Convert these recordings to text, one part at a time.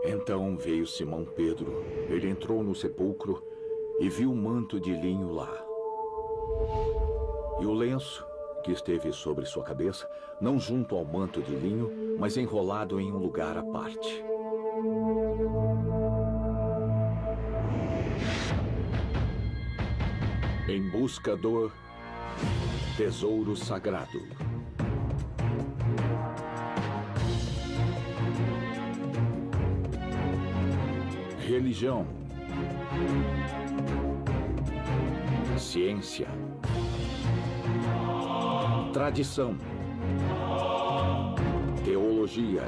Então veio Simão Pedro. Ele entrou no sepulcro e viu um manto de linho lá. E o lenço que esteve sobre sua cabeça, não junto ao manto de linho, mas enrolado em um lugar à parte. Em busca do tesouro sagrado. Religião, ciência, tradição, teologia,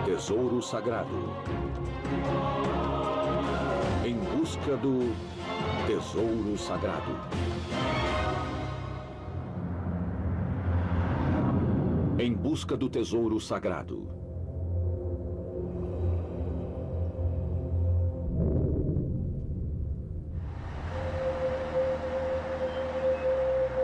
tesouro sagrado. Em busca do tesouro sagrado. Em busca do tesouro sagrado.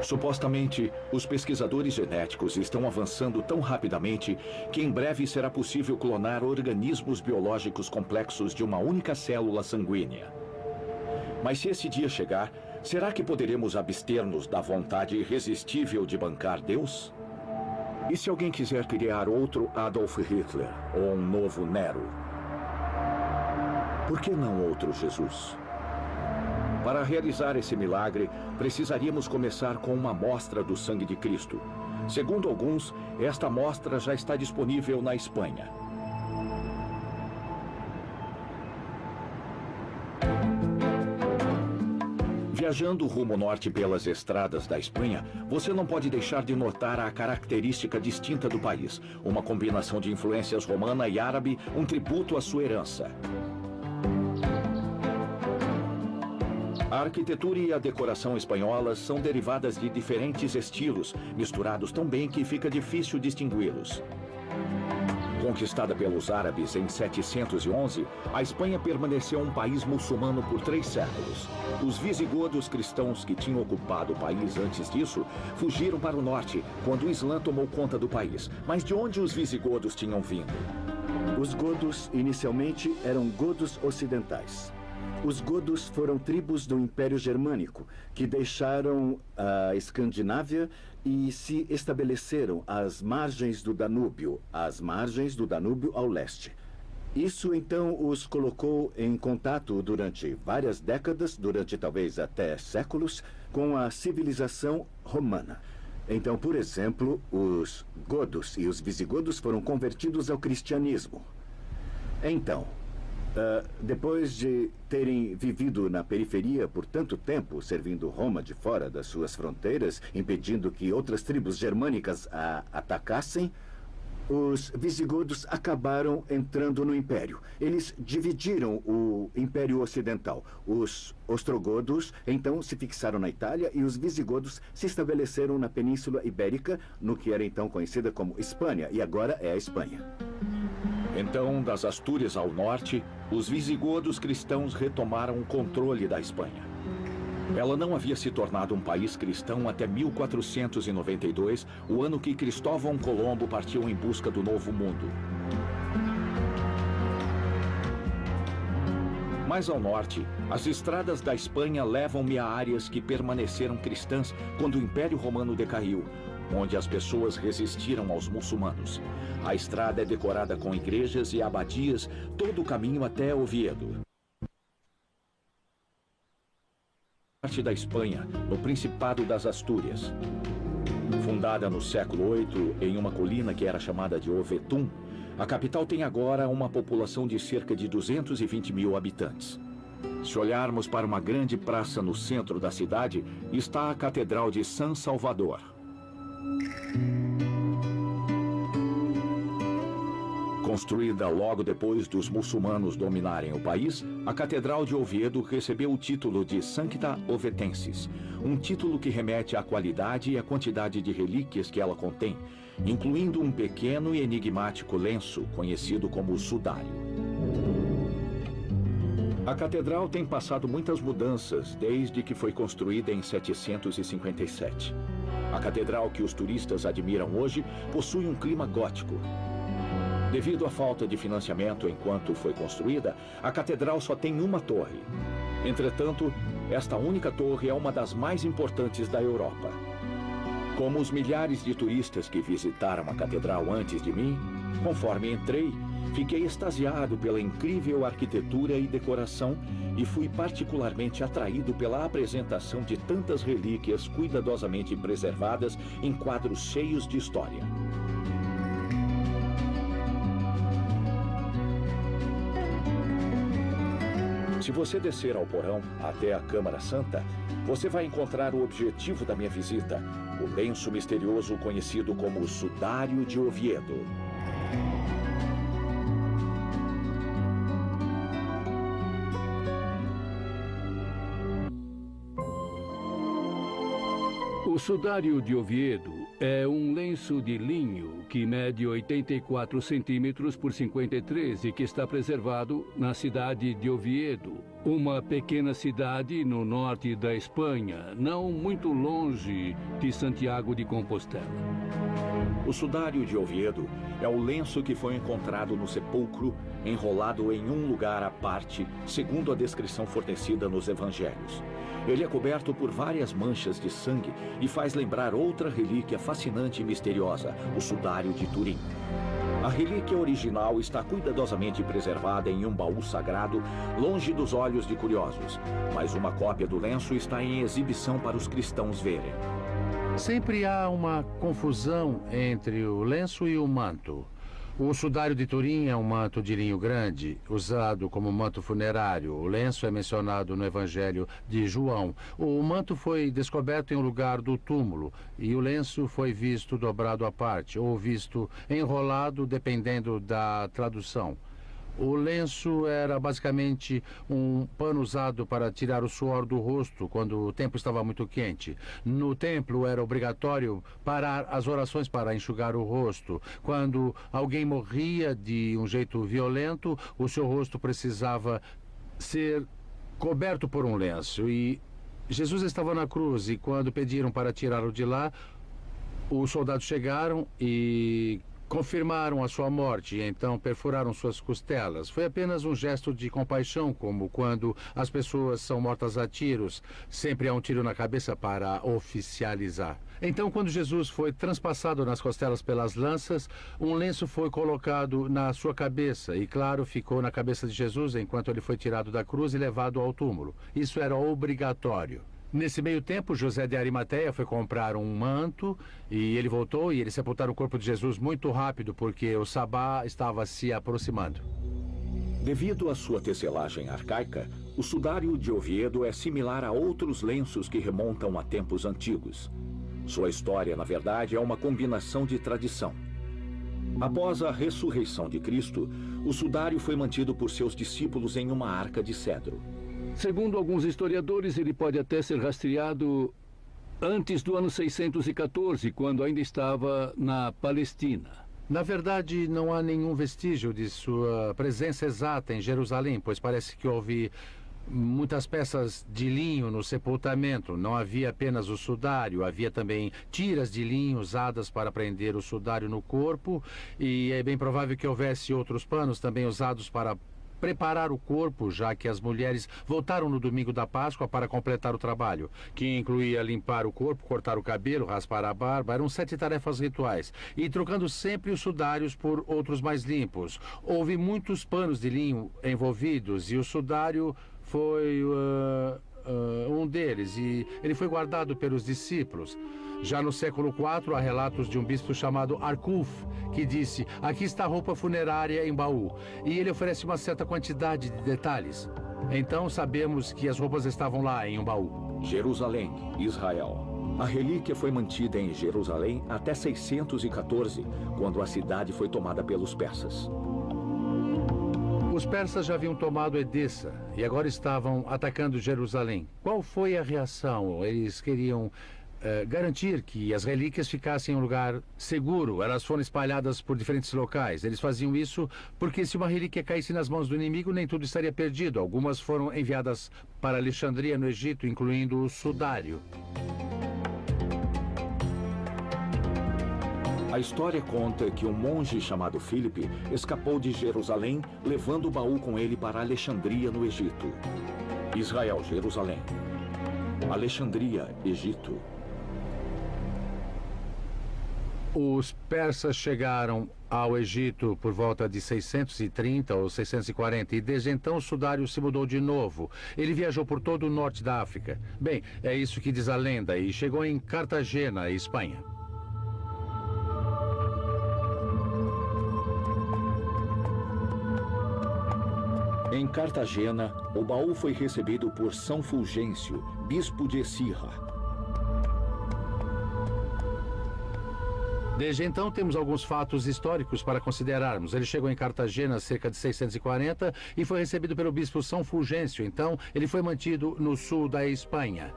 Supostamente, os pesquisadores genéticos estão avançando tão rapidamente que em breve será possível clonar organismos biológicos complexos de uma única célula sanguínea. Mas se esse dia chegar, será que poderemos abster-nos da vontade irresistível de bancar Deus? E se alguém quiser criar outro Adolf Hitler ou um novo Nero? Por que não outro Jesus? Para realizar esse milagre, precisaríamos começar com uma amostra do sangue de Cristo. Segundo alguns, esta amostra já está disponível na Espanha. Viajando rumo norte pelas estradas da Espanha, você não pode deixar de notar a característica distinta do país. Uma combinação de influências romana e árabe, um tributo à sua herança. A arquitetura e a decoração espanholas são derivadas de diferentes estilos, misturados tão bem que fica difícil distingui-los. Conquistada pelos árabes em 711, a Espanha permaneceu um país muçulmano por 3 séculos. Os visigodos cristãos que tinham ocupado o país antes disso fugiram para o norte, quando o Islã tomou conta do país. Mas de onde os visigodos tinham vindo? Os godos, inicialmente, eram godos ocidentais. Os godos foram tribos do Império Germânico, que deixaram a Escandinávia e se estabeleceram às margens do Danúbio ao leste. Isso, então, os colocou em contato durante várias décadas, durante talvez até séculos, com a civilização romana. Então, por exemplo, os godos e os visigodos foram convertidos ao cristianismo. Então, depois de terem vivido na periferia por tanto tempo, servindo Roma de fora das suas fronteiras, impedindo que outras tribos germânicas a atacassem, os visigodos acabaram entrando no Império. Eles dividiram o Império Ocidental. Os ostrogodos, então, se fixaram na Itália e os visigodos se estabeleceram na Península Ibérica, no que era então conhecida como Espanha, e agora é a Espanha. Então, das Astúrias ao norte, os visigodos cristãos retomaram o controle da Espanha. Ela não havia se tornado um país cristão até 1492, o ano que Cristóvão Colombo partiu em busca do Novo Mundo. Mais ao norte, as estradas da Espanha levam-me a áreas que permaneceram cristãs quando o Império Romano decaiu, onde as pessoas resistiram aos muçulmanos. A estrada é decorada com igrejas e abadias, todo o caminho até Oviedo. Parte da Espanha, no Principado das Astúrias. Fundada no século VIII em uma colina que era chamada de Ovetum, a capital tem agora uma população de cerca de 220 mil habitantes. Se olharmos para uma grande praça no centro da cidade, está a Catedral de San Salvador. Construída logo depois dos muçulmanos dominarem o país, a Catedral de Oviedo recebeu o título de Sancta Ovetensis, um título que remete à qualidade e à quantidade de relíquias que ela contém, incluindo um pequeno e enigmático lenço conhecido como sudário. A catedral tem passado muitas mudanças desde que foi construída em 757. A catedral que os turistas admiram hoje possui um clima gótico. Devido à falta de financiamento enquanto foi construída, a catedral só tem uma torre. Entretanto, esta única torre é uma das mais importantes da Europa. Como os milhares de turistas que visitaram a catedral antes de mim, conforme entrei, fiquei extasiado pela incrível arquitetura e decoração e fui particularmente atraído pela apresentação de tantas relíquias cuidadosamente preservadas em quadros cheios de história. Se você descer ao porão até a Câmara Santa, você vai encontrar o objetivo da minha visita, o lenço misterioso conhecido como o Sudário de Oviedo. O Sudário de Oviedo é um lenço de linho que mede 84 centímetros por 53 e que está preservado na cidade de Oviedo, uma pequena cidade no norte da Espanha, não muito longe de Santiago de Compostela. O Sudário de Oviedo é o lenço que foi encontrado no sepulcro, enrolado em um lugar à parte, segundo a descrição fornecida nos evangelhos. Ele é coberto por várias manchas de sangue e faz lembrar outra relíquia fascinante e misteriosa, o Sudário de Turim. A relíquia original está cuidadosamente preservada em um baú sagrado, longe dos olhos de curiosos, mas uma cópia do lenço está em exibição para os cristãos verem. Sempre há uma confusão entre o lenço e o manto. O Sudário de Turim é um manto de linho grande, usado como manto funerário. O lenço é mencionado no Evangelho de João. O manto foi descoberto em um lugar do túmulo e o lenço foi visto dobrado à parte, ou visto enrolado, dependendo da tradução. O lenço era basicamente um pano usado para tirar o suor do rosto quando o tempo estava muito quente. No templo era obrigatório parar as orações para enxugar o rosto. Quando alguém morria de um jeito violento, o seu rosto precisava ser coberto por um lenço. E Jesus estava na cruz e quando pediram para tirá-lo de lá, os soldados chegaram e confirmaram a sua morte e então perfuraram suas costelas. Foi apenas um gesto de compaixão, como quando as pessoas são mortas a tiros. Sempre há um tiro na cabeça para oficializar. Então, quando Jesus foi transpassado nas costelas pelas lanças, um lenço foi colocado na sua cabeça e, claro, ficou na cabeça de Jesus enquanto ele foi tirado da cruz e levado ao túmulo. Isso era obrigatório. Nesse meio tempo, José de Arimateia foi comprar um manto e ele voltou e eles sepultaram o corpo de Jesus muito rápido porque o sabá estava se aproximando. Devido à sua tecelagem arcaica, o Sudário de Oviedo é similar a outros lenços que remontam a tempos antigos. Sua história, na verdade, é uma combinação de tradição. Após a ressurreição de Cristo, o sudário foi mantido por seus discípulos em uma arca de cedro. Segundo alguns historiadores, ele pode até ser rastreado antes do ano 614, quando ainda estava na Palestina. Na verdade, não há nenhum vestígio de sua presença exata em Jerusalém, pois parece que houve muitas peças de linho no sepultamento. Não havia apenas o sudário, havia também tiras de linho usadas para prender o sudário no corpo, e é bem provável que houvesse outros panos também usados para preparar o corpo, já que as mulheres voltaram no domingo da Páscoa para completar o trabalho, que incluía limpar o corpo, cortar o cabelo, raspar a barba. Eram 7 tarefas rituais, e trocando sempre os sudários por outros mais limpos. Houve muitos panos de linho envolvidos, e o sudário foi um deles, e ele foi guardado pelos discípulos. Já no século IV, há relatos de um bispo chamado Arculf, que disse: aqui está a roupa funerária em baú. E ele oferece uma certa quantidade de detalhes. Então sabemos que as roupas estavam lá em um baú. Jerusalém, Israel. A relíquia foi mantida em Jerusalém até 614, quando a cidade foi tomada pelos persas. Os persas já haviam tomado Edessa e agora estavam atacando Jerusalém. Qual foi a reação? Eles queriam garantir que as relíquias ficassem em um lugar seguro. Elas foram espalhadas por diferentes locais. Eles faziam isso porque se uma relíquia caísse nas mãos do inimigo, nem tudo estaria perdido. Algumas foram enviadas para Alexandria, no Egito, incluindo o sudário. A história conta que um monge chamado Filipe escapou de Jerusalém, levando o baú com ele para Alexandria, no Egito. Israel, Jerusalém. Alexandria, Egito. Os persas chegaram ao Egito por volta de 630 ou 640 e desde então o sudário se mudou de novo. Ele viajou por todo o norte da África. Bem, é isso que diz a lenda, e chegou em Cartagena, Espanha. Em Cartagena, o baú foi recebido por São Fulgêncio, bispo de Écija. Desde então, temos alguns fatos históricos para considerarmos. Ele chegou em Cartagena cerca de 640 e foi recebido pelo bispo São Fulgêncio. Então, ele foi mantido no sul da Espanha.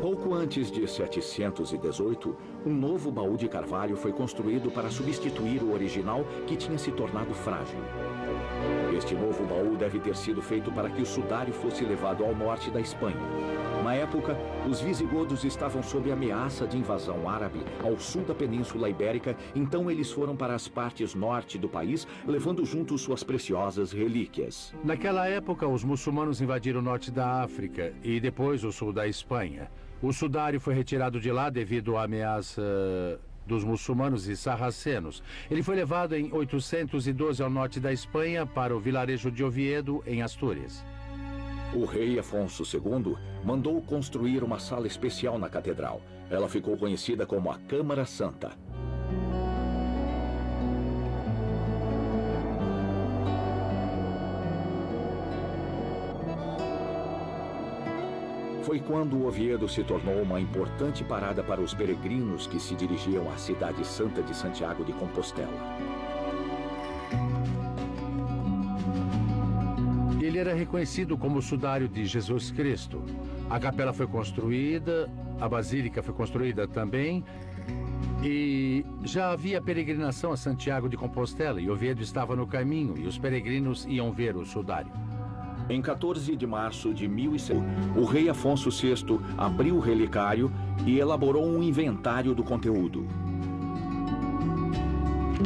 Pouco antes de 718, um novo baú de carvalho foi construído para substituir o original, que tinha se tornado frágil. Este novo baú deve ter sido feito para que o sudário fosse levado ao norte da Espanha. Na época, os visigodos estavam sob ameaça de invasão árabe ao sul da Península Ibérica, então eles foram para as partes norte do país, levando junto suas preciosas relíquias. Naquela época, os muçulmanos invadiram o norte da África e depois o sul da Espanha. O sudário foi retirado de lá devido à ameaça dos muçulmanos e sarracenos. Ele foi levado em 812 ao norte da Espanha para o vilarejo de Oviedo, em Astúrias. O rei Afonso II mandou construir uma sala especial na catedral. Ela ficou conhecida como a Câmara Santa. Foi quando Oviedo se tornou uma importante parada para os peregrinos que se dirigiam à cidade santa de Santiago de Compostela. Ele era reconhecido como o sudário de Jesus Cristo. A capela foi construída, a basílica foi construída também, e já havia peregrinação a Santiago de Compostela, e Oviedo estava no caminho, e os peregrinos iam ver o sudário. Em 14 de março de 1100, o rei Afonso VI abriu o relicário e elaborou um inventário do conteúdo.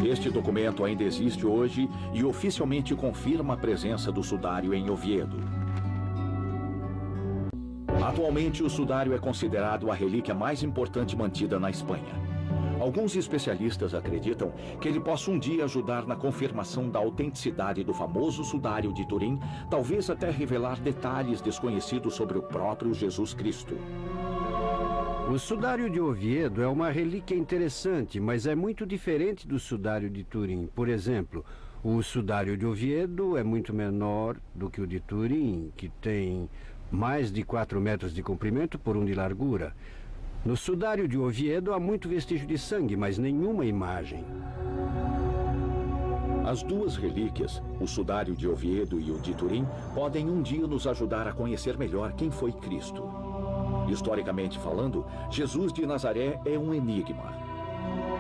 Este documento ainda existe hoje e oficialmente confirma a presença do sudário em Oviedo. Atualmente, o sudário é considerado a relíquia mais importante mantida na Espanha. Alguns especialistas acreditam que ele possa um dia ajudar na confirmação da autenticidade do famoso sudário de Turim, talvez até revelar detalhes desconhecidos sobre o próprio Jesus Cristo. O sudário de Oviedo é uma relíquia interessante, mas é muito diferente do sudário de Turim. Por exemplo, o sudário de Oviedo é muito menor do que o de Turim, que tem mais de 4 metros de comprimento por 1 de largura. No sudário de Oviedo há muito vestígio de sangue, mas nenhuma imagem. As duas relíquias, o sudário de Oviedo e o de Turim, podem um dia nos ajudar a conhecer melhor quem foi Cristo. Historicamente falando, Jesus de Nazaré é um enigma.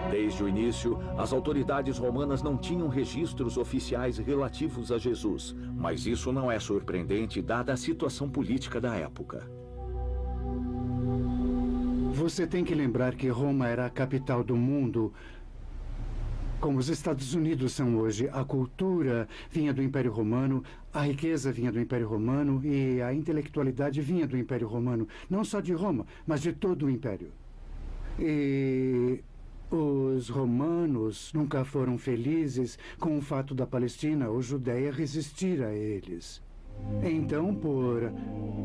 Desde o início, as autoridades romanas não tinham registros oficiais relativos a Jesus, mas isso não é surpreendente dada a situação política da época. Você tem que lembrar que Roma era a capital do mundo, como os Estados Unidos são hoje. A cultura vinha do Império Romano, a riqueza vinha do Império Romano e a intelectualidade vinha do Império Romano. Não só de Roma, mas de todo o Império. E os romanos nunca foram felizes com o fato da Palestina ou Judéia resistir a eles. Então, por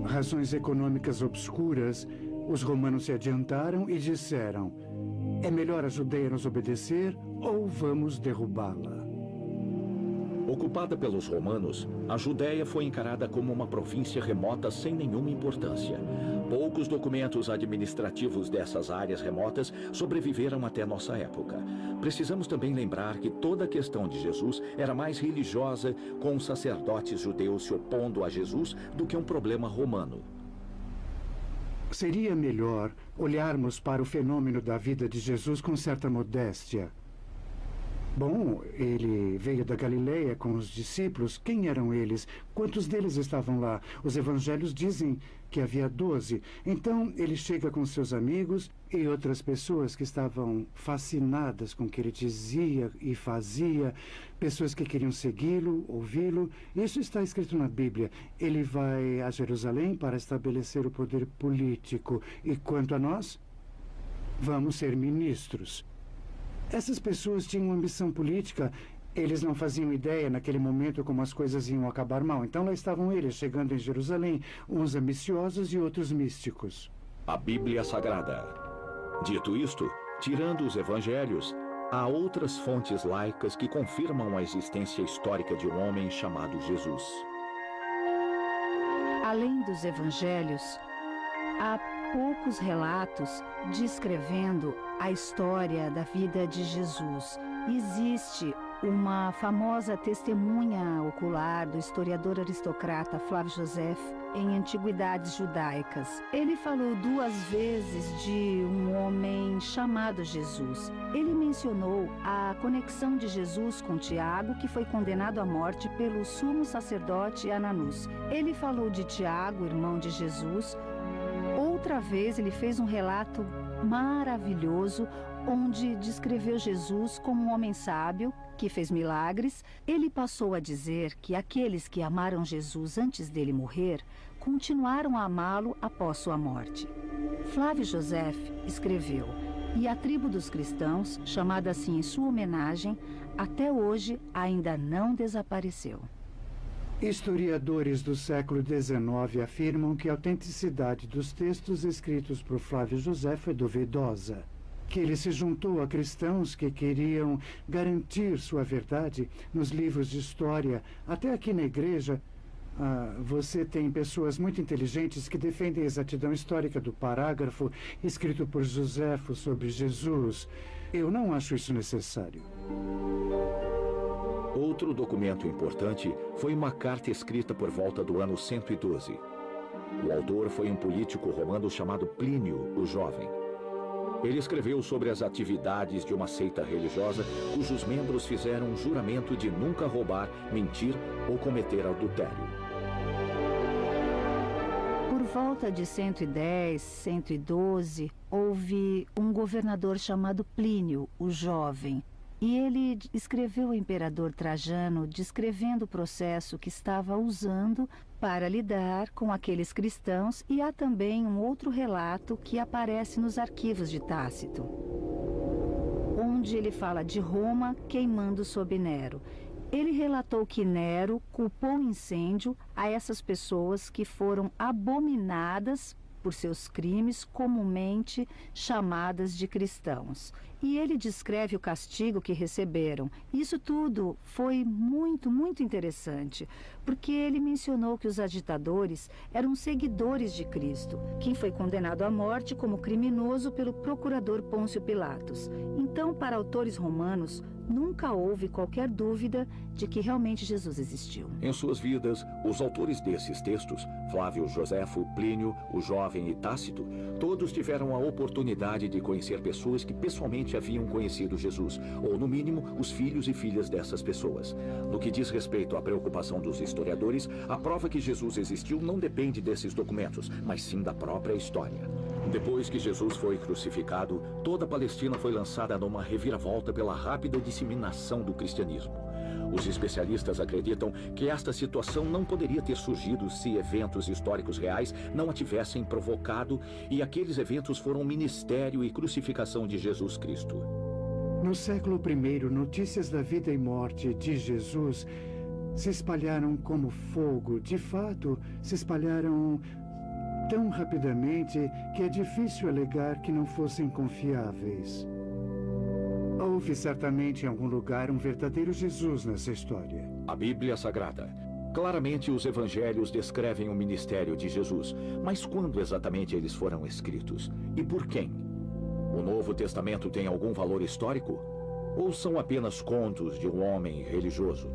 razões econômicas obscuras, os romanos se adiantaram e disseram: é melhor a Judéia nos obedecer ou vamos derrubá-la. Ocupada pelos romanos, a Judéia foi encarada como uma província remota sem nenhuma importância. Poucos documentos administrativos dessas áreas remotas sobreviveram até nossa época. Precisamos também lembrar que toda a questão de Jesus era mais religiosa, com os sacerdotes judeus se opondo a Jesus, do que um problema romano. Seria melhor olharmos para o fenômeno da vida de Jesus com certa modéstia. Bom, ele veio da Galileia com os discípulos. Quem eram eles? Quantos deles estavam lá? Os evangelhos dizem que havia 12. Então, ele chega com seus amigos e outras pessoas que estavam fascinadas com o que ele dizia e fazia, pessoas que queriam segui-lo, ouvi-lo. Isso está escrito na Bíblia. Ele vai a Jerusalém para estabelecer o poder político. E quanto a nós, vamos ser ministros. Essas pessoas tinham ambição política. Eles não faziam ideia naquele momento como as coisas iam acabar mal. Então lá estavam eles, chegando em Jerusalém, uns ambiciosos e outros místicos. A Bíblia Sagrada. Dito isto, tirando os evangelhos, há outras fontes laicas que confirmam a existência histórica de um homem chamado Jesus. Além dos evangelhos, há poucos relatos descrevendo a história da vida de Jesus. Existe uma famosa testemunha ocular do historiador aristocrata Flávio Joseph em Antiguidades Judaicas. Ele falou 2 vezes de um homem chamado Jesus. Ele mencionou a conexão de Jesus com Tiago, que foi condenado à morte pelo sumo sacerdote Ananus. Ele falou de Tiago, irmão de Jesus. Outra vez ele fez um relato maravilhoso onde descreveu Jesus como um homem sábio que fez milagres. Ele passou a dizer que aqueles que amaram Jesus antes dele morrer continuaram a amá-lo após sua morte. Flávio Joseph escreveu: "E a tribo dos cristãos, chamada assim em sua homenagem, até hoje ainda não desapareceu." Historiadores do século XIX afirmam que a autenticidade dos textos escritos por Flávio Joseph é duvidosa, que ele se juntou a cristãos que queriam garantir sua verdade nos livros de história. Até aqui na igreja, você tem pessoas muito inteligentes que defendem a exatidão histórica do parágrafo escrito por Joséfo sobre Jesus. Eu não acho isso necessário. Outro documento importante foi uma carta escrita por volta do ano 112. O autor foi um político romano chamado Plínio, o Jovem. Ele escreveu sobre as atividades de uma seita religiosa cujos membros fizeram um juramento de nunca roubar, mentir ou cometer adultério. Por volta de 110, 112, houve um governador chamado Plínio, o Jovem. E ele escreveu ao imperador Trajano descrevendo o processo que estava usando para lidar com aqueles cristãos, e há também um outro relato que aparece nos arquivos de Tácito, onde ele fala de Roma queimando sob Nero. Ele relatou que Nero culpou incêndio a essas pessoas que foram abominadas por seus crimes, comumente chamadas de cristãos. E ele descreve o castigo que receberam. Isso tudo foi muito, muito interessante, porque ele mencionou que os agitadores eram seguidores de Cristo, quem foi condenado à morte como criminoso pelo procurador Pôncio Pilatos. Então, para autores romanos, nunca houve qualquer dúvida de que realmente Jesus existiu. Em suas vidas, os autores desses textos, Flávio Josefo, Plínio, o Jovem e Tácito, todos tiveram a oportunidade de conhecer pessoas que pessoalmente haviam conhecido Jesus, ou no mínimo, os filhos e filhas dessas pessoas. No que diz respeito à preocupação dos historiadores, a prova que Jesus existiu não depende desses documentos, mas sim da própria história. Depois que Jesus foi crucificado, toda a Palestina foi lançada numa reviravolta pela rápida disseminação do cristianismo. Os especialistas acreditam que esta situação não poderia ter surgido se eventos históricos reais não a tivessem provocado, e aqueles eventos foram o ministério e crucificação de Jesus Cristo. No século I, notícias da vida e morte de Jesus se espalharam como fogo. De fato, se espalharam tão rapidamente que é difícil alegar que não fossem confiáveis. Houve certamente em algum lugar um verdadeiro Jesus nessa história. A Bíblia Sagrada. Claramente os evangelhos descrevem o ministério de Jesus, mas quando exatamente eles foram escritos? E por quem? O Novo Testamento tem algum valor histórico? Ou são apenas contos de um homem religioso?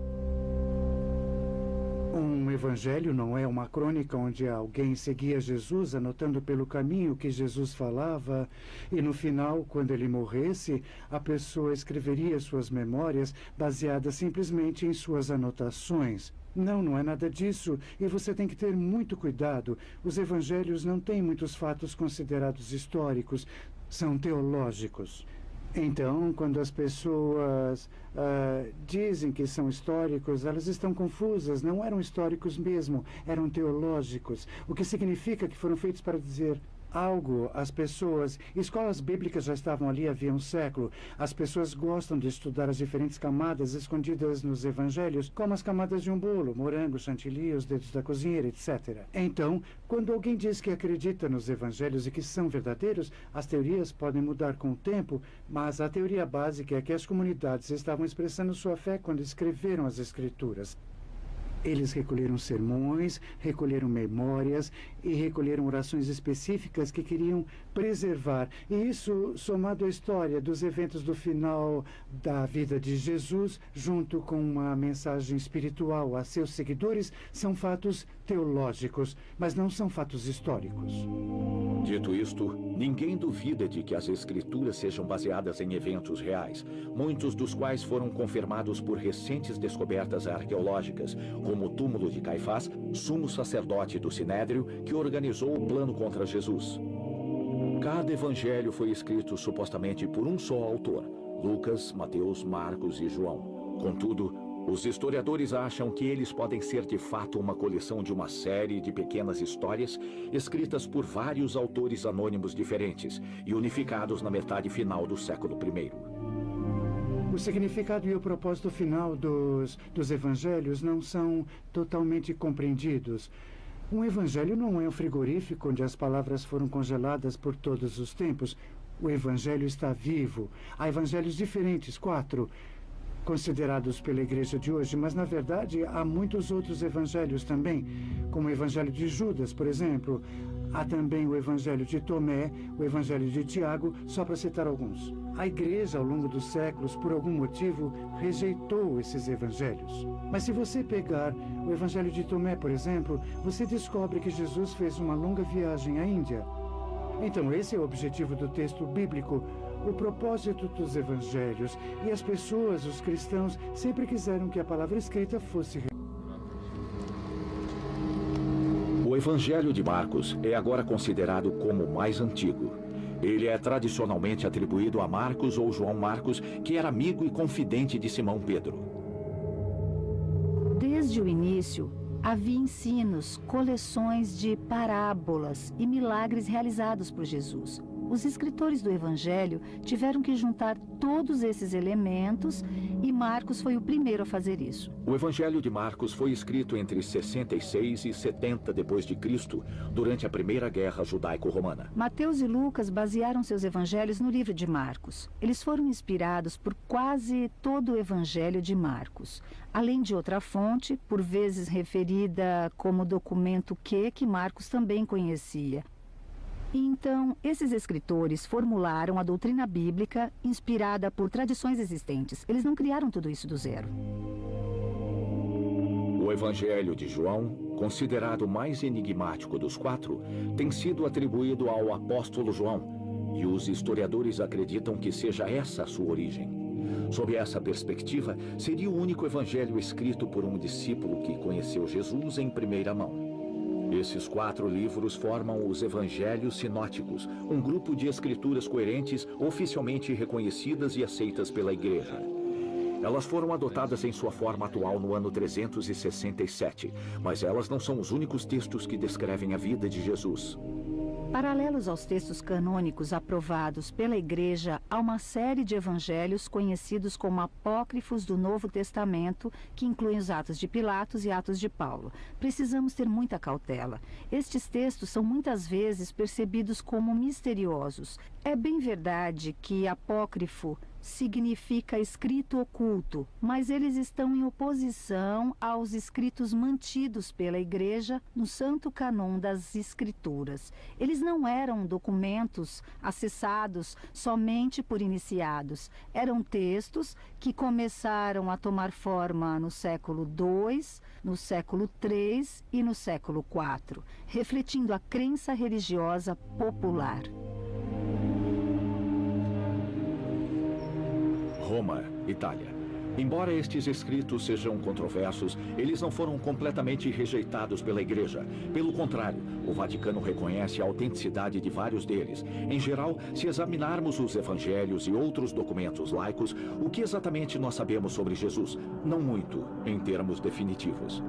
Um evangelho não é uma crônica onde alguém seguia Jesus anotando pelo caminho que Jesus falava e no final, quando ele morresse, a pessoa escreveria suas memórias baseadas simplesmente em suas anotações. Não, não é nada disso. E você tem que ter muito cuidado. Os evangelhos não têm muitos fatos considerados históricos, são teológicos. Então, quando as pessoas dizem que são históricos, elas estão confusas. Não eram históricos mesmo, eram teológicos. O que significa que foram feitos para dizer algo. As pessoas... Escolas bíblicas já estavam ali havia um século. As pessoas gostam de estudar as diferentes camadas escondidas nos evangelhos, como as camadas de um bolo, morango, chantilly, os dedos da cozinheira, etc. Então, quando alguém diz que acredita nos evangelhos e que são verdadeiros, as teorias podem mudar com o tempo, mas a teoria básica é que as comunidades estavam expressando sua fé quando escreveram as escrituras. Eles recolheram sermões, recolheram memórias e recolheram orações específicas que queriam preservar. E isso, somado à história dos eventos do final da vida de Jesus, junto com uma mensagem espiritual a seus seguidores, são fatos teológicos, mas não são fatos históricos. Dito isto, ninguém duvida de que as escrituras sejam baseadas em eventos reais, muitos dos quais foram confirmados por recentes descobertas arqueológicas, como o túmulo de Caifás, sumo sacerdote do Sinédrio, que organizou o plano contra Jesus. Cada evangelho foi escrito supostamente por um só autor: Lucas, Mateus, Marcos e João. Contudo, os historiadores acham que eles podem ser de fato uma coleção de uma série de pequenas histórias escritas por vários autores anônimos diferentes e unificados na metade final do século I. O significado e o propósito final dos evangelhos não são totalmente compreendidos. Um evangelho não é um frigorífico onde as palavras foram congeladas por todos os tempos. O evangelho está vivo. Há evangelhos diferentes, 4, considerados pela igreja de hoje, mas na verdade há muitos outros evangelhos também, como o evangelho de Judas, por exemplo. Há também o evangelho de Tomé, o evangelho de Tiago, só para citar alguns. A igreja, ao longo dos séculos, por algum motivo, rejeitou esses evangelhos. Mas se você pegar o evangelho de Tomé, por exemplo, você descobre que Jesus fez uma longa viagem à Índia. Então esse é o objetivo do texto bíblico, o propósito dos evangelhos. E as pessoas, os cristãos, sempre quiseram que a palavra escrita fosse... O Evangelho de Marcos é agora considerado como o mais antigo. Ele é tradicionalmente atribuído a Marcos ou João Marcos, que era amigo e confidente de Simão Pedro. Desde o início, havia ensinos, coleções de parábolas e milagres realizados por Jesus. Os escritores do Evangelho tiveram que juntar todos esses elementos e Marcos foi o primeiro a fazer isso. O Evangelho de Marcos foi escrito entre 66 e 70 depois de Cristo, durante a Primeira Guerra Judaico-Romana. Mateus e Lucas basearam seus evangelhos no livro de Marcos. Eles foram inspirados por quase todo o Evangelho de Marcos, além de outra fonte, por vezes referida como documento que Marcos também conhecia. E então, esses escritores formularam a doutrina bíblica inspirada por tradições existentes. Eles não criaram tudo isso do zero. O Evangelho de João, considerado o mais enigmático dos 4, tem sido atribuído ao apóstolo João, e os historiadores acreditam que seja essa a sua origem. Sob essa perspectiva, seria o único evangelho escrito por um discípulo que conheceu Jesus em primeira mão. Esses 4 livros formam os Evangelhos Sinóticos, um grupo de escrituras coerentes, oficialmente reconhecidas e aceitas pela Igreja. Elas foram adotadas em sua forma atual no ano 367, mas elas não são os únicos textos que descrevem a vida de Jesus. Paralelos aos textos canônicos aprovados pela Igreja, há uma série de evangelhos conhecidos como apócrifos do Novo Testamento, que incluem os Atos de Pilatos e Atos de Paulo. Precisamos ter muita cautela. Estes textos são muitas vezes percebidos como misteriosos. É bem verdade que apócrifo significa escrito oculto, mas eles estão em oposição aos escritos mantidos pela Igreja no Santo Cânon das Escrituras. Eles não eram documentos acessados somente por iniciados. Eram textos que começaram a tomar forma no século II, no século III e no século IV, refletindo a crença religiosa popular. Roma, Itália. Embora estes escritos sejam controversos, eles não foram completamente rejeitados pela Igreja. Pelo contrário, o Vaticano reconhece a autenticidade de vários deles. Em geral, se examinarmos os evangelhos e outros documentos laicos, o que exatamente nós sabemos sobre Jesus? Não muito, em termos definitivos.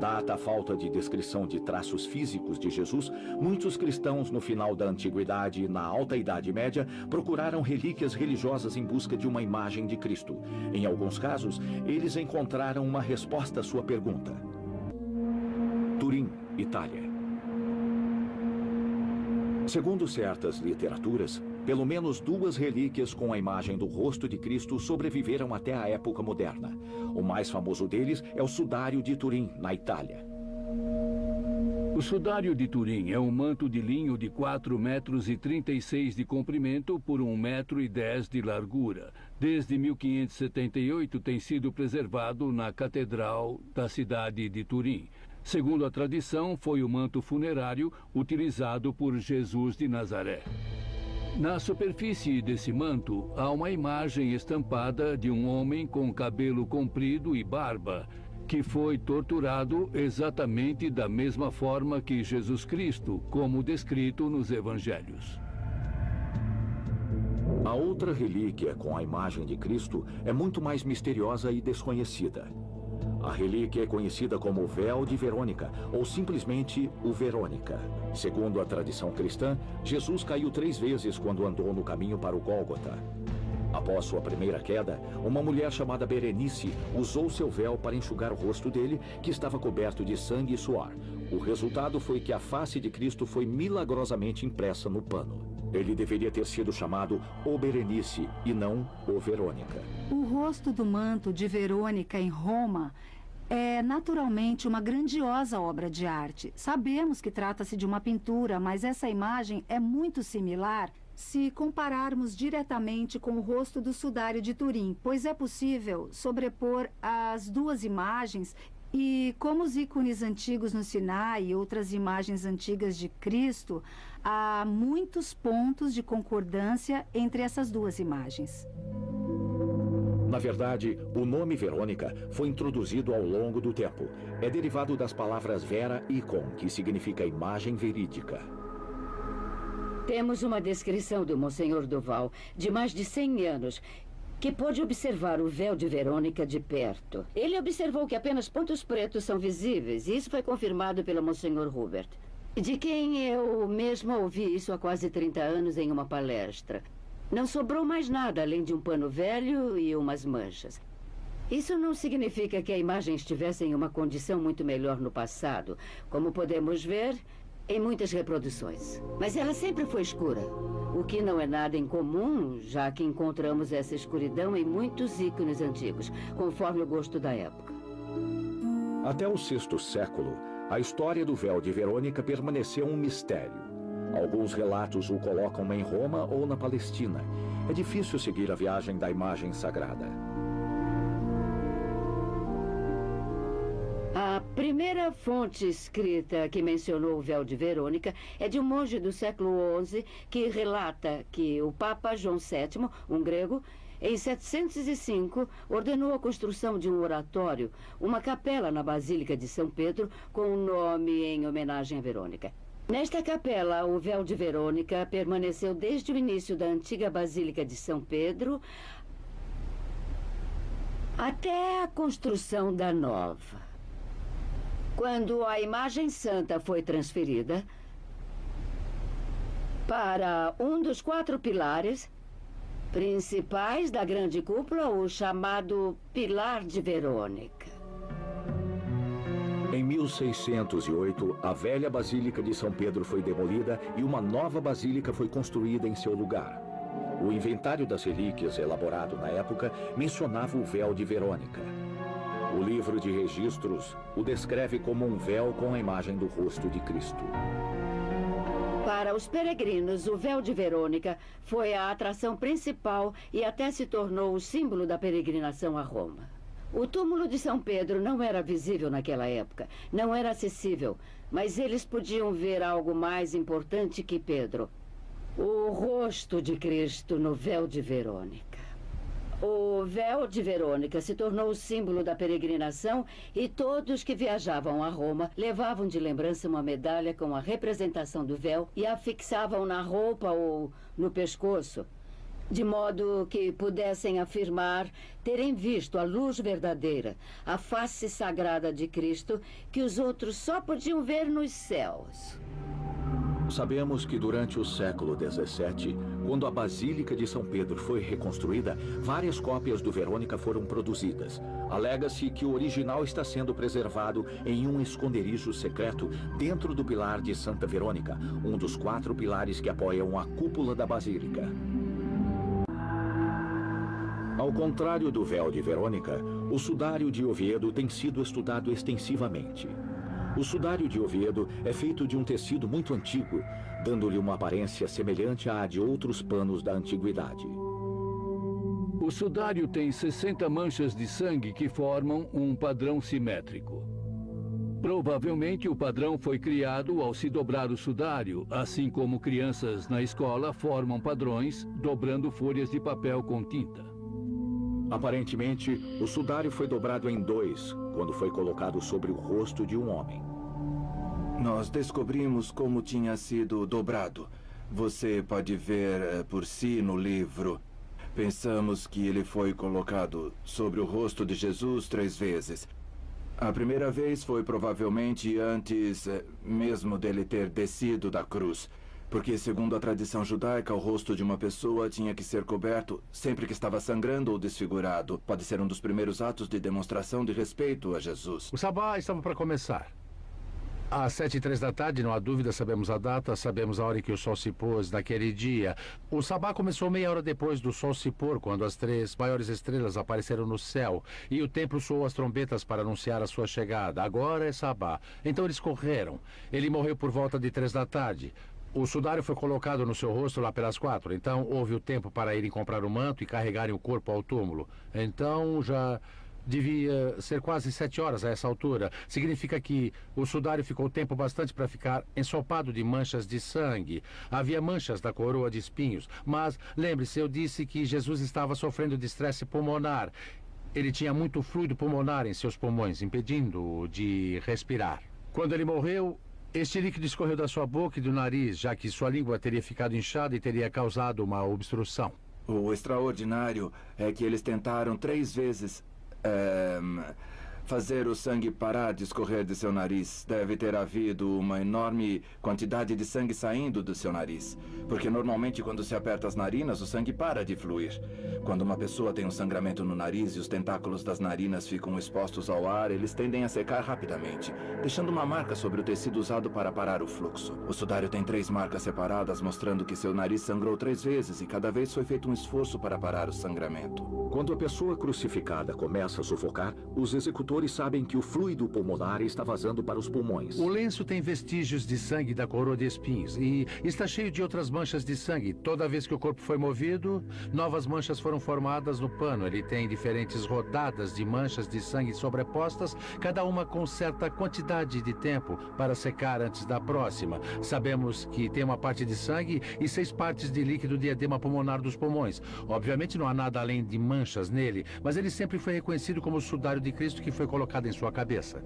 Dada a falta de descrição de traços físicos de Jesus, muitos cristãos no final da Antiguidade e na Alta Idade Média procuraram relíquias religiosas em busca de uma imagem de Cristo. Em alguns casos, eles encontraram uma resposta à sua pergunta. Turim, Itália. Segundo certas literaturas, pelo menos 2 relíquias com a imagem do rosto de Cristo sobreviveram até a época moderna. O mais famoso deles é o Sudário de Turim, na Itália. O Sudário de Turim é um manto de linho de 4,36 metros de comprimento por 1,10 metros de largura. Desde 1578 tem sido preservado na Catedral da cidade de Turim. Segundo a tradição, foi o manto funerário utilizado por Jesus de Nazaré. Na superfície desse manto, há uma imagem estampada de um homem com cabelo comprido e barba, que foi torturado exatamente da mesma forma que Jesus Cristo, como descrito nos evangelhos. A outra relíquia com a imagem de Cristo é muito mais misteriosa e desconhecida. A relíquia é conhecida como o Véu de Verônica, ou simplesmente o Verônica. Segundo a tradição cristã, Jesus caiu 3 vezes quando andou no caminho para o Gólgota. Após sua primeira queda, uma mulher chamada Berenice usou seu véu para enxugar o rosto dele, que estava coberto de sangue e suor. O resultado foi que a face de Cristo foi milagrosamente impressa no pano. Ele deveria ter sido chamado o Berenice e não o Verônica. O rosto do manto de Verônica em Roma é naturalmente uma grandiosa obra de arte. Sabemos que trata-se de uma pintura, mas essa imagem é muito similar se compararmos diretamente com o rosto do Sudário de Turim, pois é possível sobrepor as 2 imagens. E como os ícones antigos no Sinai e outras imagens antigas de Cristo, há muitos pontos de concordância entre essas 2 imagens. Na verdade, o nome Verônica foi introduzido ao longo do tempo. É derivado das palavras vera e icon, que significa imagem verídica. Temos uma descrição do Monsenhor Duval, de mais de 100 anos, que pôde observar o véu de Verônica de perto. Ele observou que apenas pontos pretos são visíveis, e isso foi confirmado pelo Monsenhor Hubert, de quem eu mesma ouvi isso há quase 30 anos em uma palestra. Não sobrou mais nada além de um pano velho e umas manchas. Isso não significa que a imagem estivesse em uma condição muito melhor no passado, como podemos ver em muitas reproduções. Mas ela sempre foi escura, o que não é nada incomum, já que encontramos essa escuridão em muitos ícones antigos, conforme o gosto da época. Até o VI século, a história do véu de Verônica permaneceu um mistério. Alguns relatos o colocam em Roma ou na Palestina. É difícil seguir a viagem da imagem sagrada. A primeira fonte escrita que mencionou o véu de Verônica é de um monge do século XI que relata que o Papa João VII, um grego, em 705, ordenou a construção de um oratório, uma capela na Basílica de São Pedro, com o nome em homenagem a Verônica. Nesta capela, o véu de Verônica permaneceu desde o início da antiga Basílica de São Pedro até a construção da nova. Quando a imagem santa foi transferida para um dos 4 pilares principais da grande cúpula, o chamado Pilar de Verônica. Em 1608, a velha Basílica de São Pedro foi demolida e uma nova basílica foi construída em seu lugar. O inventário das relíquias elaborado na época mencionava o véu de Verônica. O livro de registros o descreve como um véu com a imagem do rosto de Cristo. Para os peregrinos, o véu de Verônica foi a atração principal e até se tornou o símbolo da peregrinação a Roma. O túmulo de São Pedro não era visível naquela época, não era acessível, mas eles podiam ver algo mais importante que Pedro: o rosto de Cristo no véu de Verônica. O véu de Verônica se tornou o símbolo da peregrinação e todos que viajavam a Roma levavam de lembrança uma medalha com a representação do véu e a fixavam na roupa ou no pescoço, de modo que pudessem afirmar terem visto a luz verdadeira, a face sagrada de Cristo, que os outros só podiam ver nos céus. Sabemos que durante o século XVII, quando a Basílica de São Pedro foi reconstruída, várias cópias do Verônica foram produzidas. Alega-se que o original está sendo preservado em um esconderijo secreto dentro do pilar de Santa Verônica, um dos 4 pilares que apoiam a cúpula da Basílica. Ao contrário do véu de Verônica, o sudário de Oviedo tem sido estudado extensivamente. O sudário de Oviedo é feito de um tecido muito antigo, dando-lhe uma aparência semelhante à de outros panos da antiguidade. O sudário tem 60 manchas de sangue que formam um padrão simétrico. Provavelmente o padrão foi criado ao se dobrar o sudário, assim como crianças na escola formam padrões dobrando folhas de papel com tinta. Aparentemente, o sudário foi dobrado em 2, quando foi colocado sobre o rosto de um homem. Nós descobrimos como tinha sido dobrado. Você pode ver por si no livro. Pensamos que ele foi colocado sobre o rosto de Jesus 3 vezes. A primeira vez foi provavelmente antes mesmo dele ter descido da cruz. Porque, segundo a tradição judaica, o rosto de uma pessoa tinha que ser coberto sempre que estava sangrando ou desfigurado. Pode ser um dos primeiros atos de demonstração de respeito a Jesus. O sabá estava para começar. Às 7h03 da tarde, não há dúvida, sabemos a data, sabemos a hora em que o sol se pôs naquele dia. O sabá começou meia hora depois do sol se pôr, quando as 3 maiores estrelas apareceram no céu. E o templo soou as trombetas para anunciar a sua chegada. Agora é sabá. Então eles correram. Ele morreu por volta de 3 da tarde. O sudário foi colocado no seu rosto lá pelas 4. Então houve o tempo para irem comprar o manto e carregarem o corpo ao túmulo. Então já devia ser quase 7 horas a essa altura. Significa que o sudário ficou tempo bastante para ficar ensopado de manchas de sangue. Havia manchas da coroa de espinhos. Mas lembre-se, eu disse que Jesus estava sofrendo de estresse pulmonar. Ele tinha muito fluido pulmonar em seus pulmões, impedindo-o de respirar. Quando ele morreu, este líquido escorreu da sua boca e do nariz, já que sua língua teria ficado inchada e teria causado uma obstrução. O extraordinário é que eles tentaram 3 vezes fazer o sangue parar de escorrer de seu nariz. Deve ter havido uma enorme quantidade de sangue saindo do seu nariz. Porque normalmente quando se aperta as narinas, o sangue para de fluir. Quando uma pessoa tem um sangramento no nariz e os tentáculos das narinas ficam expostos ao ar, eles tendem a secar rapidamente, deixando uma marca sobre o tecido usado para parar o fluxo. O sudário tem 3 marcas separadas, mostrando que seu nariz sangrou 3 vezes e cada vez foi feito um esforço para parar o sangramento. Quando a pessoa crucificada começa a sufocar, os executores sabem que o fluido pulmonar está vazando para os pulmões. O lenço tem vestígios de sangue da coroa de espinhos e está cheio de outras manchas de sangue. Toda vez que o corpo foi movido, novas manchas foram formadas no pano. Ele tem diferentes rodadas de manchas de sangue sobrepostas, cada uma com certa quantidade de tempo para secar antes da próxima. Sabemos que tem uma parte de sangue e 6 partes de líquido de edema pulmonar dos pulmões. Obviamente não há nada além de manchas nele, mas ele sempre foi reconhecido como o sudário de Cristo que foi colocado em sua cabeça.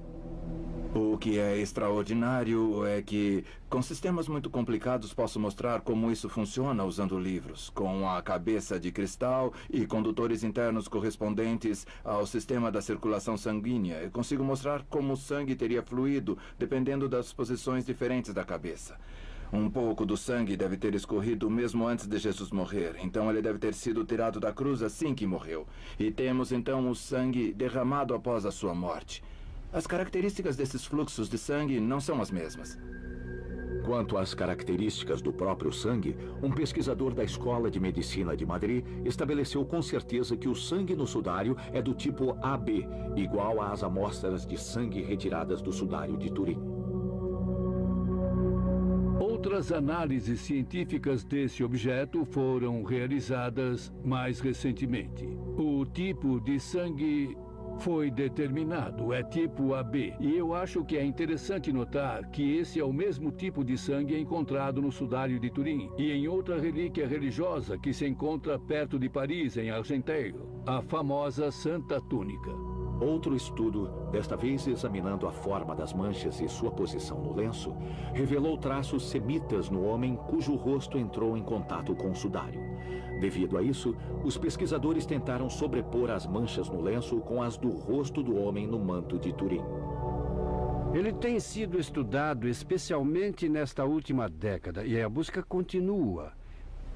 O que é extraordinário é que, com sistemas muito complicados, posso mostrar como isso funciona usando livros, com a cabeça de cristal e condutores internos correspondentes ao sistema da circulação sanguínea. Eu consigo mostrar como o sangue teria fluído, dependendo das posições diferentes da cabeça. Um pouco do sangue deve ter escorrido mesmo antes de Jesus morrer. Então ele deve ter sido tirado da cruz assim que morreu. E temos então o sangue derramado após a sua morte. As características desses fluxos de sangue não são as mesmas. Quanto às características do próprio sangue, um pesquisador da Escola de Medicina de Madrid estabeleceu com certeza que o sangue no sudário é do tipo AB, igual às amostras de sangue retiradas do sudário de Turim. Outras análises científicas desse objeto foram realizadas mais recentemente. O tipo de sangue foi determinado, é tipo AB. E eu acho que é interessante notar que esse é o mesmo tipo de sangue encontrado no sudário de Turim e em outra relíquia religiosa que se encontra perto de Paris, em Argenteuil, a famosa Santa Túnica. Outro estudo, desta vez examinando a forma das manchas e sua posição no lenço, revelou traços semitas no homem cujo rosto entrou em contato com o sudário. Devido a isso, os pesquisadores tentaram sobrepor as manchas no lenço com as do rosto do homem no manto de Turim. Ele tem sido estudado especialmente nesta última década e a busca continua,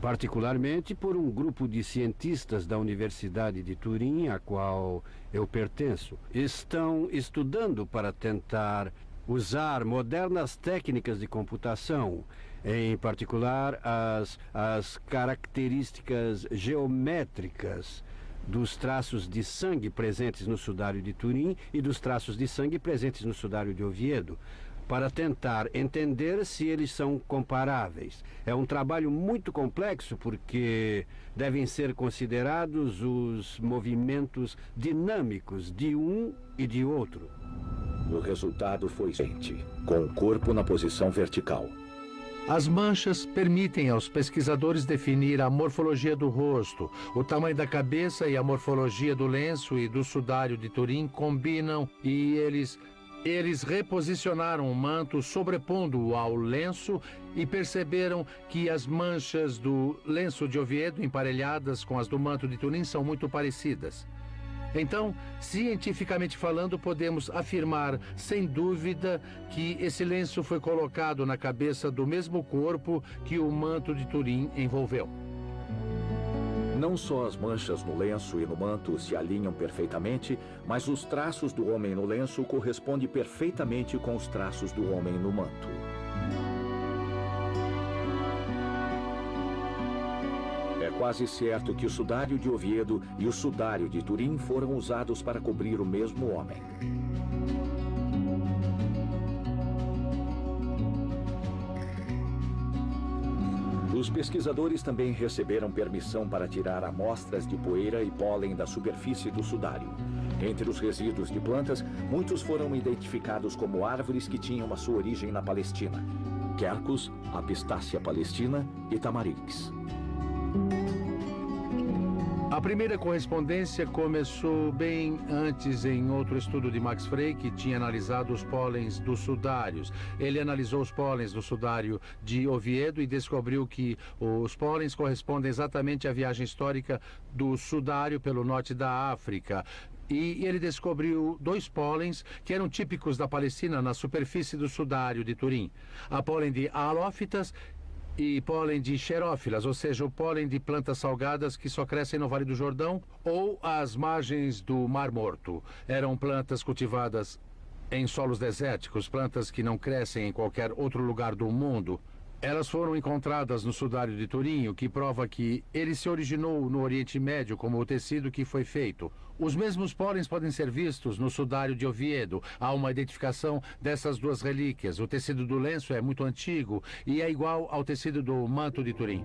particularmente por um grupo de cientistas da Universidade de Turim, a qual eu pertenço. Estão estudando para tentar usar modernas técnicas de computação, em particular as características geométricas dos traços de sangue presentes no sudário de Turim e dos traços de sangue presentes no sudário de Oviedo, para tentar entender se eles são comparáveis. É um trabalho muito complexo porque devem ser considerados os movimentos dinâmicos de um e de outro. O resultado foi excelente, com o corpo na posição vertical. As manchas permitem aos pesquisadores definir a morfologia do rosto. O tamanho da cabeça e a morfologia do lenço e do sudário de Turim combinam e eles reposicionaram o manto sobrepondo-o ao lenço e perceberam que as manchas do lenço de Oviedo, emparelhadas com as do manto de Turim, são muito parecidas. Então, cientificamente falando, podemos afirmar, sem dúvida, que esse lenço foi colocado na cabeça do mesmo corpo que o manto de Turim envolveu. Não só as manchas no lenço e no manto se alinham perfeitamente, mas os traços do homem no lenço correspondem perfeitamente com os traços do homem no manto. É quase certo que o sudário de Oviedo e o sudário de Turim foram usados para cobrir o mesmo homem. Os pesquisadores também receberam permissão para tirar amostras de poeira e pólen da superfície do sudário. Entre os resíduos de plantas, muitos foram identificados como árvores que tinham a sua origem na Palestina: quercus, a pistácia palestina e tamarix. A primeira correspondência começou bem antes em outro estudo de Max Frey, que tinha analisado os pólens dos sudários. Ele analisou os pólens do sudário de Oviedo e descobriu que os pólens correspondem exatamente à viagem histórica do sudário pelo norte da África. E ele descobriu 2 pólens que eram típicos da Palestina na superfície do sudário de Turim: a pólen de halófitas e pólen de xerófilas, ou seja, o pólen de plantas salgadas que só crescem no Vale do Jordão ou às margens do Mar Morto. Eram plantas cultivadas em solos desérticos, plantas que não crescem em qualquer outro lugar do mundo. Elas foram encontradas no sudário de Turim, o que prova que ele se originou no Oriente Médio como o tecido que foi feito. Os mesmos pólens podem ser vistos no sudário de Oviedo. Há uma identificação dessas 2 relíquias. O tecido do lenço é muito antigo e é igual ao tecido do manto de Turim.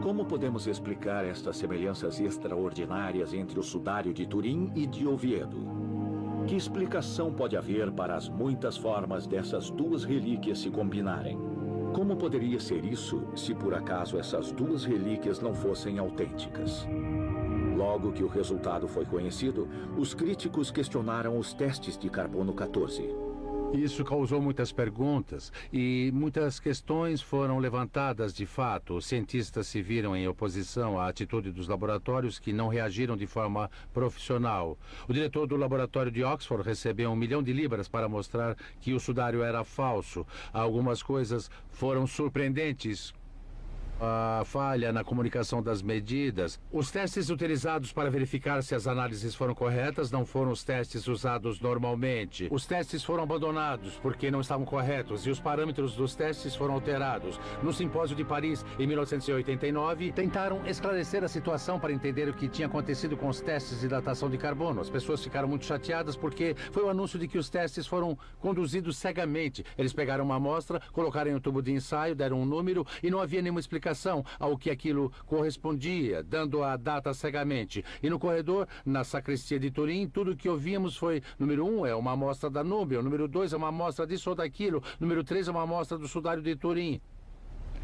Como podemos explicar estas semelhanças extraordinárias entre o sudário de Turim e de Oviedo? Que explicação pode haver para as muitas formas dessas 2 relíquias se combinarem? Como poderia ser isso se por acaso essas 2 relíquias não fossem autênticas? Logo que o resultado foi conhecido, os críticos questionaram os testes de carbono 14. Isso causou muitas perguntas e muitas questões foram levantadas de fato. Os cientistas se viram em oposição à atitude dos laboratórios que não reagiram de forma profissional. O diretor do laboratório de Oxford recebeu 1 milhão de libras para mostrar que o sudário era falso. Algumas coisas foram surpreendentes, a falha na comunicação das medidas. Os testes utilizados para verificar se as análises foram corretas não foram os testes usados normalmente. Os testes foram abandonados porque não estavam corretos e os parâmetros dos testes foram alterados. No simpósio de Paris, em 1989, tentaram esclarecer a situação para entender o que tinha acontecido com os testes de datação de carbono. As pessoas ficaram muito chateadas porque foi o anúncio de que os testes foram conduzidos cegamente. Eles pegaram uma amostra, colocaram em um tubo de ensaio, deram um número e não havia nenhuma explicação ao que aquilo correspondia, dando a data cegamente. E no corredor, na sacristia de Turim, tudo o que ouvíamos foi: número 1 é uma amostra da Núbia, número 2 é uma amostra disso ou daquilo, número 3 é uma amostra do sudário de Turim.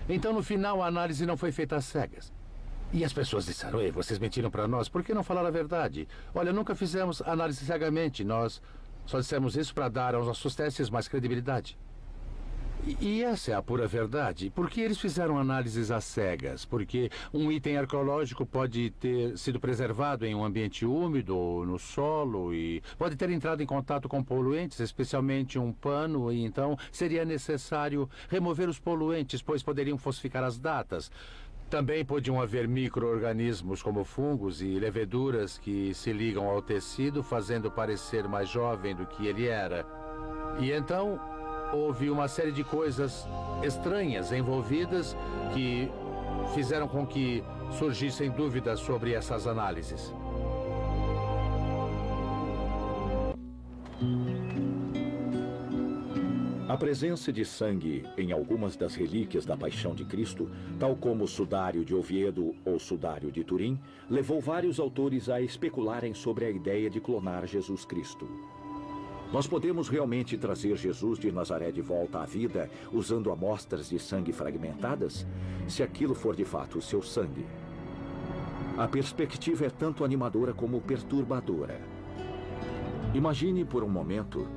Então, no final, a análise não foi feita às cegas. E as pessoas disseram: ei, vocês mentiram para nós, por que não falar a verdade? Olha, nunca fizemos análise cegamente, nós só dissemos isso para dar aos nossos testes mais credibilidade. E essa é a pura verdade. Por que eles fizeram análises às cegas? Porque um item arqueológico pode ter sido preservado em um ambiente úmido ou no solo e pode ter entrado em contato com poluentes, especialmente um pano, e então seria necessário remover os poluentes, pois poderiam falsificar as datas. Também podiam haver micro-organismos como fungos e leveduras que se ligam ao tecido, fazendo parecer mais jovem do que ele era. E então houve uma série de coisas estranhas envolvidas que fizeram com que surgissem dúvidas sobre essas análises. A presença de sangue em algumas das relíquias da Paixão de Cristo, tal como o sudário de Oviedo ou sudário de Turim, levou vários autores a especularem sobre a ideia de clonar Jesus Cristo. Nós podemos realmente trazer Jesus de Nazaré de volta à vida usando amostras de sangue fragmentadas, se aquilo for de fato o seu sangue? A perspectiva é tanto animadora como perturbadora. Imagine por um momento,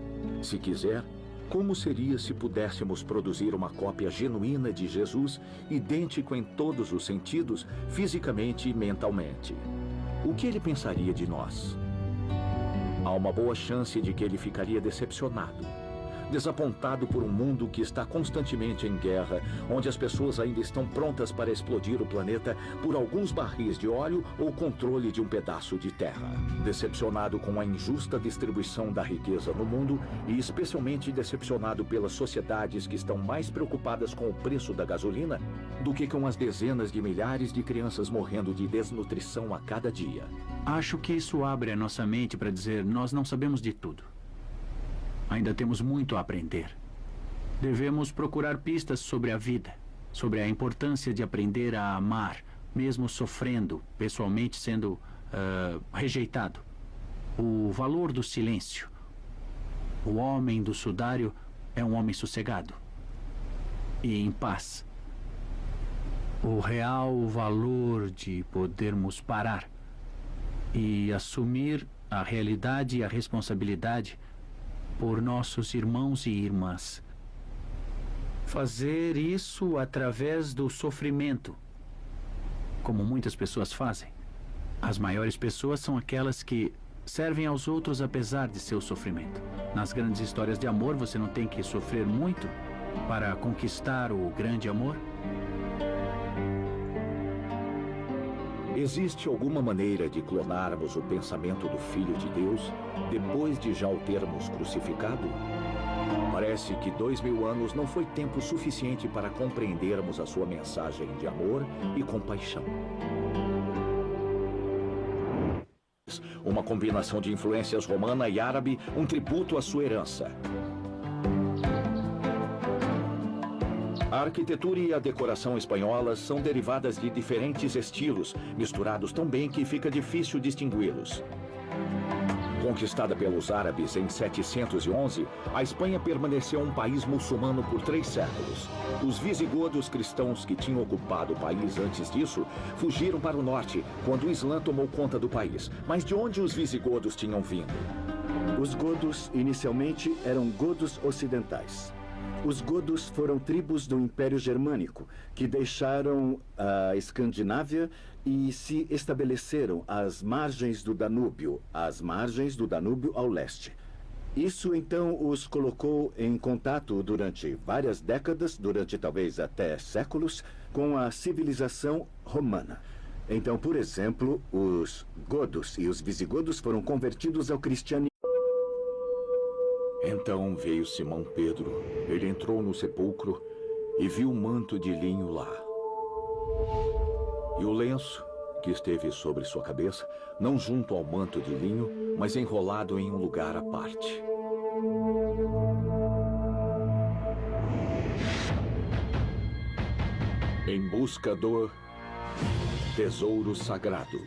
se quiser, como seria se pudéssemos produzir uma cópia genuína de Jesus, idêntico em todos os sentidos, fisicamente e mentalmente. O que ele pensaria de nós? Há uma boa chance de que ele ficaria decepcionado, desapontado por um mundo que está constantemente em guerra, onde as pessoas ainda estão prontas para explodir o planeta por alguns barris de óleo ou controle de um pedaço de terra. Decepcionado com a injusta distribuição da riqueza no mundo e especialmente decepcionado pelas sociedades que estão mais preocupadas com o preço da gasolina do que com as dezenas de milhares de crianças morrendo de desnutrição a cada dia. Acho que isso abre a nossa mente para dizer: nós não sabemos de tudo. Ainda temos muito a aprender. Devemos procurar pistas sobre a vida, sobre a importância de aprender a amar, mesmo sofrendo, pessoalmente sendo rejeitado. O valor do silêncio. O homem do sudário é um homem sossegado e em paz. O real valor de podermos parar e assumir a realidade e a responsabilidade por nossos irmãos e irmãs. Fazer isso através do sofrimento, como muitas pessoas fazem. As maiores pessoas são aquelas que servem aos outros apesar de seu sofrimento. Nas grandes histórias de amor, você não tem que sofrer muito para conquistar o grande amor. Existe alguma maneira de clonarmos o pensamento do Filho de Deus depois de já o termos crucificado? Parece que 2000 anos não foi tempo suficiente para compreendermos a sua mensagem de amor e compaixão. Uma combinação de influências romana e árabe, um tributo à sua herança. A arquitetura e a decoração espanholas são derivadas de diferentes estilos, misturados tão bem que fica difícil distingui-los. Conquistada pelos árabes em 711, a Espanha permaneceu um país muçulmano por 3 séculos. Os visigodos cristãos que tinham ocupado o país antes disso fugiram para o norte, quando o Islã tomou conta do país. Mas de onde os visigodos tinham vindo? Os godos, inicialmente, eram godos ocidentais. Os godos foram tribos do Império Germânico, que deixaram a Escandinávia e se estabeleceram às margens do Danúbio ao leste. Isso, então, os colocou em contato durante várias décadas, durante talvez até séculos, com a civilização romana. Então, por exemplo, os godos e os visigodos foram convertidos ao cristianismo. Então veio Simão Pedro. Ele entrou no sepulcro e viu o manto de linho lá. E o lenço que esteve sobre sua cabeça, não junto ao manto de linho, mas enrolado em um lugar à parte. Em busca do tesouro sagrado.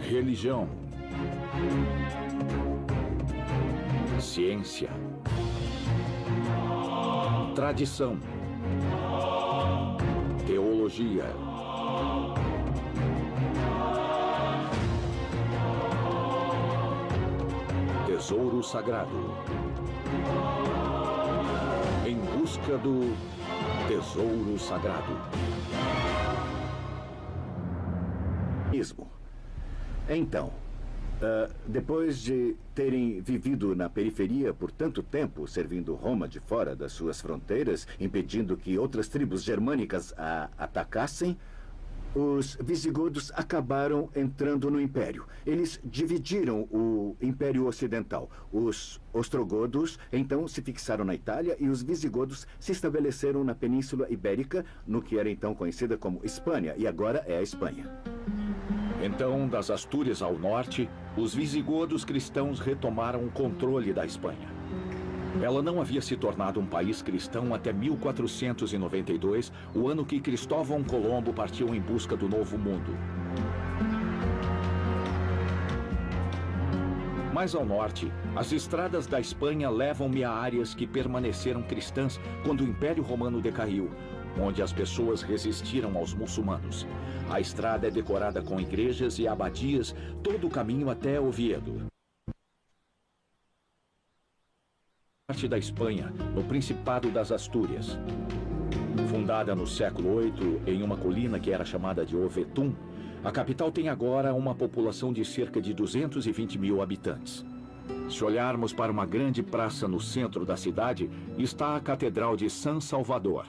Religião. Ciência. Tradição. Teologia. Tesouro sagrado. Em busca do tesouro sagrado. Então, depois de terem vivido na periferia por tanto tempo, servindo Roma de fora das suas fronteiras, impedindo que outras tribos germânicas a atacassem, os visigodos acabaram entrando no Império. Eles dividiram o Império Ocidental. Os ostrogodos, então, se fixaram na Itália e os visigodos se estabeleceram na Península Ibérica, no que era então conhecida como Espanha, e agora é a Espanha. Então, das Astúrias ao norte, os visigodos cristãos retomaram o controle da Espanha. Ela não havia se tornado um país cristão até 1492, o ano que Cristóvão Colombo partiu em busca do Novo Mundo. Mais ao norte, as estradas da Espanha levam-me a áreas que permaneceram cristãs quando o Império Romano decaiu, onde as pessoas resistiram aos muçulmanos. A estrada é decorada com igrejas e abadias, todo o caminho até Oviedo. Parte da Espanha, no Principado das Astúrias. Fundada no século VIII em uma colina que era chamada de Ovetum, a capital tem agora uma população de cerca de 220 mil habitantes. Se olharmos para uma grande praça no centro da cidade, está a Catedral de San Salvador.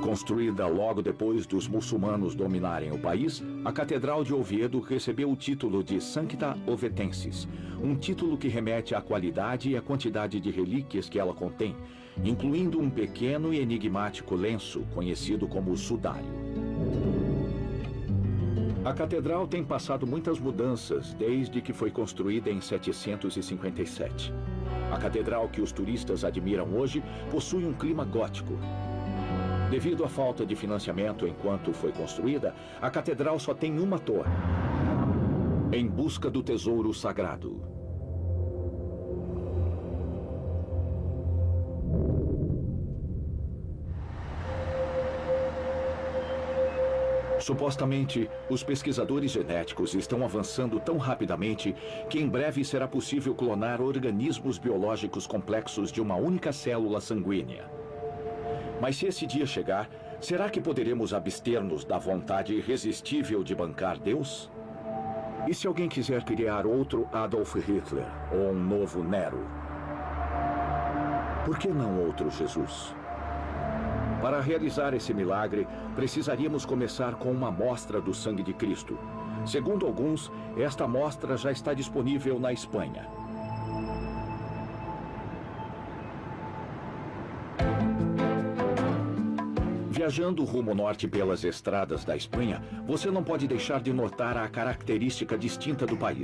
Construída logo depois dos muçulmanos dominarem o país, a Catedral de Oviedo recebeu o título de Sancta Ovetensis, um título que remete à qualidade e à quantidade de relíquias que ela contém, incluindo um pequeno e enigmático lenço conhecido como sudário. A catedral tem passado muitas mudanças desde que foi construída em 757. A catedral que os turistas admiram hoje possui um clima gótico. Devido à falta de financiamento enquanto foi construída, a catedral só tem uma torre. Em busca do tesouro sagrado. Supostamente, os pesquisadores genéticos estão avançando tão rapidamente que em breve será possível clonar organismos biológicos complexos de uma única célula sanguínea. Mas se esse dia chegar, será que poderemos abster-nos da vontade irresistível de bancar Deus? E se alguém quiser criar outro Adolf Hitler ou um novo Nero? Por que não outro Jesus? Para realizar esse milagre, precisaríamos começar com uma amostra do sangue de Cristo. Segundo alguns, esta amostra já está disponível na Espanha. Viajando rumo norte pelas estradas da Espanha, você não pode deixar de notar a característica distinta do país.